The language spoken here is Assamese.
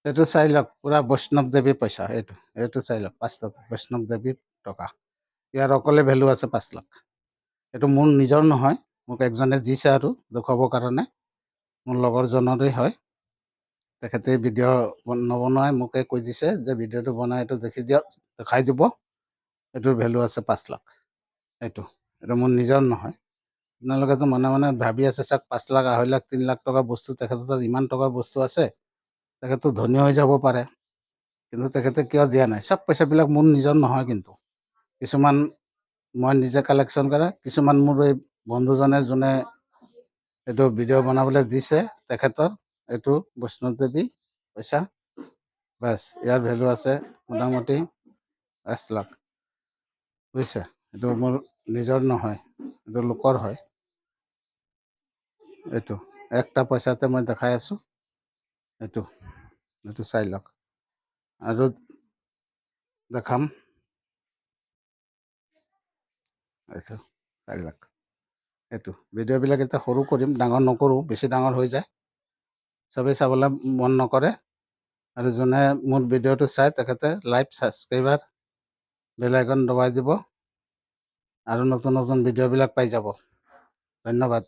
এইটো চাই লওক, পুৰা বৈষ্ণৱ দেৱী পইচা। এইটো চাই লওক, 5 লাখ বৈষ্ণৱ দেৱীৰ টকা। ইয়াৰ অকলে ভেলু আছে 5 লাখ। এইটো মোৰ নিজৰ নহয়, মোক একজনে দিছে আৰু দেখুৱাবৰ কাৰণে। মোৰ লগৰজনৰে হয়। তেখেতে ভিডিঅ' নবনাই মোকে কৈ দিছে যে ভিডিঅ'টো বনাই এইটো দেখি দিয়ক, দেখাই দিব। এইটোৰ ভেলু আছে 5 লাখ। এইটো মোৰ নিজৰ নহয়। আপোনালোকেতো মনে মনে ভাবি আছে চাওক, 5 লাখ, 2.5 লাখ, 3 লাখ টকাৰ বস্তু, তেখেতৰ তাত ইমান টকাৰ বস্তু আছে, তেখেতটো ধনী হৈ যাব পাৰে। কিন্তু তেখেতে কিয় দিয়া নাই? চব পইচাবিলাক মোৰ নিজৰ নহয় কিন্তু। কিছুমান মই নিজে কালেকশ্যন কৰা, কিছুমান মোৰ এই বন্ধুজনে যোনে এইটো ভিডিঅ' বনাবলৈ দিছে, তেখেতৰ এইটো বৈষ্ণৱ দেৱী পইচা। বাছ, ইয়াৰ ভেলু আছে মোটামুটি 5 লাখ। বুজিছে? এইটো মোৰ নিজৰ নহয়, এইটো লোকৰ হয়। এইটো একটা পইচাতে মই দেখাই আছোঁ। এইটো চাই লওক। আৰু দেখাম, এইটো 4 লাখ। এইটো ভিডিঅ'বিলাক এতিয়া সৰু কৰিম, ডাঙৰ নকৰোঁ, বেছি ডাঙৰ হৈ যায়। চবেই চাবলৈ মন নকৰে। আৰু যোনে মোৰ ভিডিঅ'টো চাই তেখেতে লাইক, ছাবস্ক্ৰাইবাৰ, বেল আইকন দবাই দিব আৰু নতুন নতুন ভিডিঅ'বিলাক পাই যাব। ধন্যবাদ।